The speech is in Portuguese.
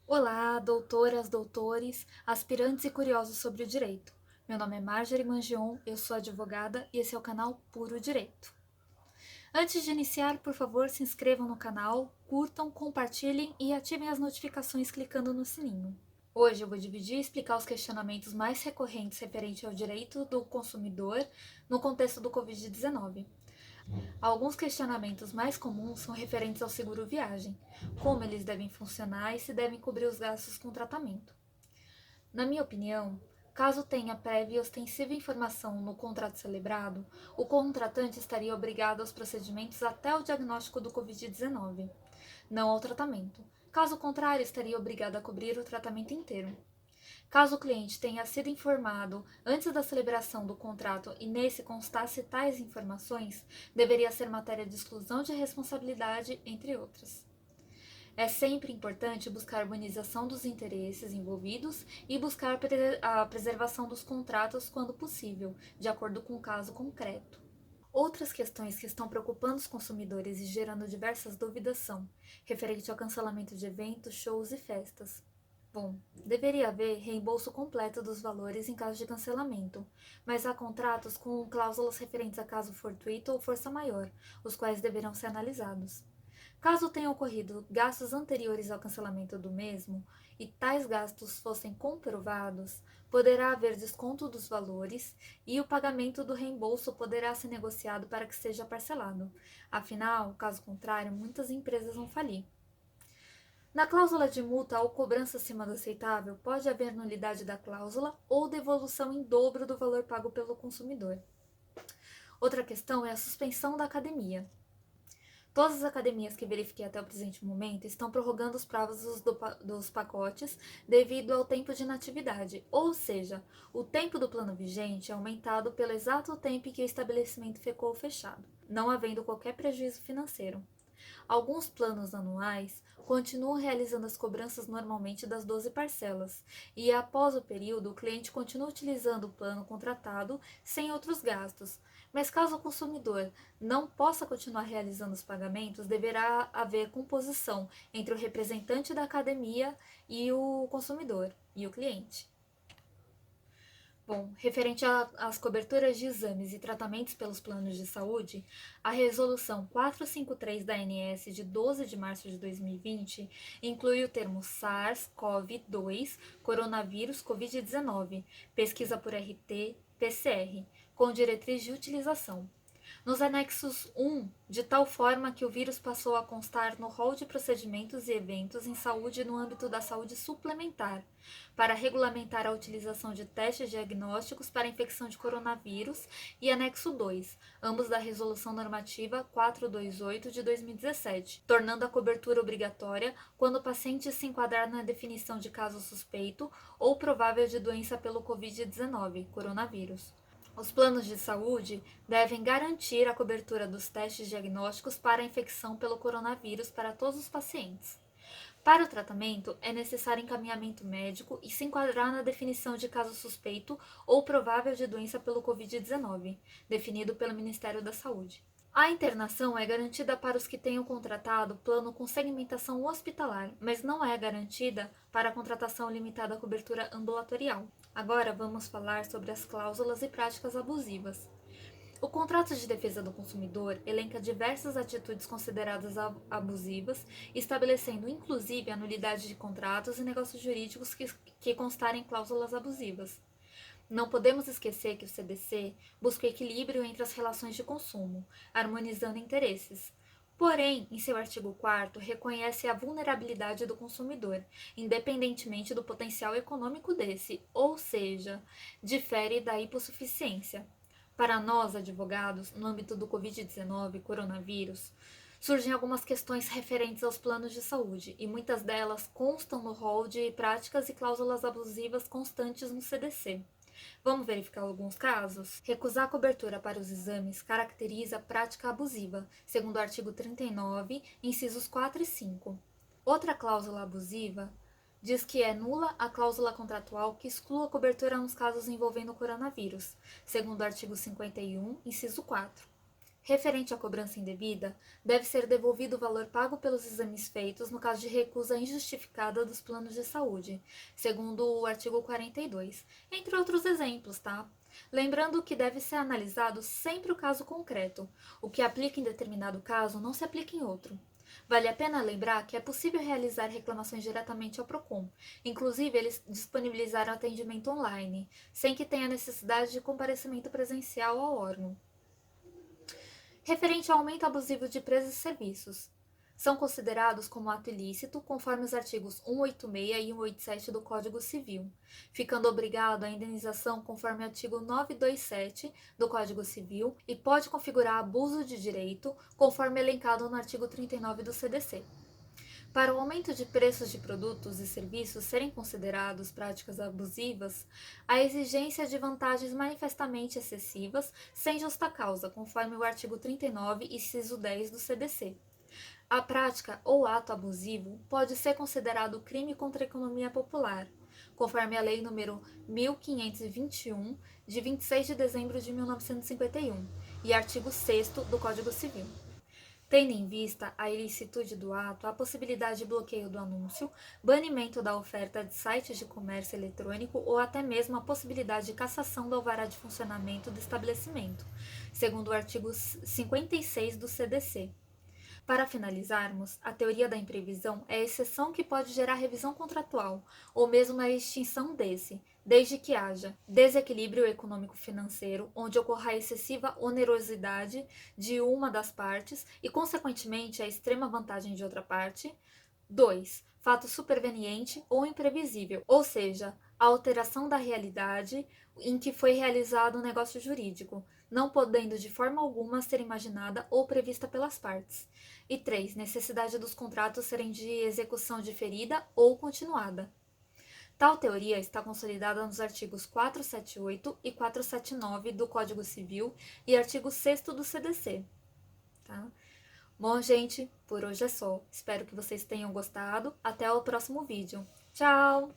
Olá, doutoras, doutores, aspirantes e curiosos sobre o direito. Meu nome é Marjorie Mangion, eu sou advogada e esse é o canal Puro Direito. Antes de iniciar, por favor, se inscrevam no canal, curtam, compartilhem e ativem as notificações clicando no sininho. Hoje eu vou dividir e explicar os questionamentos mais recorrentes referentes ao direito do consumidor no contexto do Covid-19. Alguns questionamentos mais comuns são referentes ao seguro viagem, como eles devem funcionar e se devem cobrir os gastos com tratamento. Na minha opinião, caso tenha prévia e ostensiva informação no contrato celebrado, o contratante estaria obrigado aos procedimentos até o diagnóstico do Covid-19, não ao tratamento. Caso contrário, estaria obrigado a cobrir o tratamento inteiro. Caso o cliente tenha sido informado antes da celebração do contrato e nesse constasse tais informações, deveria ser matéria de exclusão de responsabilidade, entre outras. É sempre importante buscar a harmonização dos interesses envolvidos e buscar a preservação dos contratos quando possível, de acordo com o caso concreto. Outras questões que estão preocupando os consumidores e gerando diversas dúvidas são referente ao cancelamento de eventos, shows e festas. Bom, deveria haver reembolso completo dos valores em caso de cancelamento, mas há contratos com cláusulas referentes a caso fortuito ou força maior, os quais deverão ser analisados. Caso tenham ocorrido gastos anteriores ao cancelamento do mesmo e tais gastos fossem comprovados, poderá haver desconto dos valores e o pagamento do reembolso poderá ser negociado para que seja parcelado. Afinal, caso contrário, muitas empresas vão falir. Na cláusula de multa ou cobrança acima do aceitável, pode haver nulidade da cláusula ou devolução em dobro do valor pago pelo consumidor. Outra questão é a suspensão da academia. Todas as academias que verifiquei até o presente momento estão prorrogando os prazos dos pacotes devido ao tempo de inatividade, ou seja, o tempo do plano vigente é aumentado pelo exato tempo em que o estabelecimento ficou fechado, não havendo qualquer prejuízo financeiro. Alguns planos anuais continuam realizando as cobranças normalmente das 12 parcelas, e após o período, o cliente continua utilizando o plano contratado sem outros gastos. Mas caso o consumidor não possa continuar realizando os pagamentos, deverá haver composição entre o representante da academia e o consumidor e o cliente. Bom, referente às coberturas de exames e tratamentos pelos planos de saúde, a Resolução 453 da ANS de 12 de março de 2020 inclui o termo SARS-CoV-2, coronavírus Covid-19, pesquisa por RT-PCR, com diretriz de utilização. Nos anexos 1, de tal forma que o vírus passou a constar no rol de procedimentos e eventos em saúde no âmbito da saúde suplementar, para regulamentar a utilização de testes diagnósticos para a infecção de coronavírus, e anexo 2, ambos da Resolução Normativa 428 de 2017, tornando a cobertura obrigatória quando o paciente se enquadrar na definição de caso suspeito ou provável de doença pelo Covid-19, coronavírus. Os planos de saúde devem garantir a cobertura dos testes diagnósticos para a infecção pelo coronavírus para todos os pacientes. Para o tratamento, é necessário encaminhamento médico e se enquadrar na definição de caso suspeito ou provável de doença pelo Covid-19, definido pelo Ministério da Saúde. A internação é garantida para os que tenham contratado plano com segmentação hospitalar, mas não é garantida para a contratação limitada à cobertura ambulatorial. Agora vamos falar sobre as cláusulas e práticas abusivas. O contrato de defesa do consumidor elenca diversas atitudes consideradas abusivas, estabelecendo inclusive a nulidade de contratos e negócios jurídicos que constarem cláusulas abusivas. Não podemos esquecer que o CDC busca o equilíbrio entre as relações de consumo, harmonizando interesses. Porém, em seu artigo 4º, reconhece a vulnerabilidade do consumidor, independentemente do potencial econômico desse, ou seja, difere da hipossuficiência. Para nós, advogados, no âmbito do Covid-19, coronavírus, surgem algumas questões referentes aos planos de saúde, e muitas delas constam no rol de práticas e cláusulas abusivas constantes no CDC. Vamos verificar alguns casos? Recusar cobertura para os exames caracteriza prática abusiva, segundo o artigo 39, incisos 4 e 5. Outra cláusula abusiva diz que é nula a cláusula contratual que exclua a cobertura nos casos envolvendo o coronavírus, segundo o artigo 51, inciso 4. Referente à cobrança indevida, deve ser devolvido o valor pago pelos exames feitos no caso de recusa injustificada dos planos de saúde, segundo o artigo 42, entre outros exemplos, tá? Lembrando que deve ser analisado sempre o caso concreto. O que aplica em determinado caso não se aplica em outro. Vale a pena lembrar que é possível realizar reclamações diretamente ao PROCON. Inclusive, eles disponibilizaram atendimento online, sem que tenha necessidade de comparecimento presencial ao órgão. Referente ao aumento abusivo de preços e serviços. São considerados como ato ilícito, conforme os artigos 186 e 187 do Código Civil, ficando obrigado à indenização conforme o artigo 927 do Código Civil e pode configurar abuso de direito, conforme elencado no artigo 39 do CDC. Para o aumento de preços de produtos e serviços serem considerados práticas abusivas, a exigência de vantagens manifestamente excessivas sem justa causa, conforme o artigo 39, inciso 10 do CDC. A prática ou ato abusivo pode ser considerado crime contra a economia popular, conforme a Lei nº 1521, de 26 de dezembro de 1951, e artigo 6º do Código Civil. Tendo em vista a ilicitude do ato, a possibilidade de bloqueio do anúncio, banimento da oferta de sites de comércio eletrônico ou até mesmo a possibilidade de cassação do alvará de funcionamento do estabelecimento, segundo o artigo 56 do CDC. Para finalizarmos, a teoria da imprevisão é a exceção que pode gerar revisão contratual, ou mesmo a extinção desse, desde que haja desequilíbrio econômico-financeiro, onde ocorra a excessiva onerosidade de uma das partes e, consequentemente, a extrema vantagem de outra parte. 2. Fato superveniente ou imprevisível, ou seja, a alteração da realidade em que foi realizado o negócio jurídico, não podendo de forma alguma ser imaginada ou prevista pelas partes. E 3. Necessidade dos contratos serem de execução diferida ou continuada. Tal teoria está consolidada nos artigos 478 e 479 do Código Civil e artigo 6º do CDC. Tá? Bom, gente, por hoje é só. Espero que vocês tenham gostado. Até o próximo vídeo. Tchau!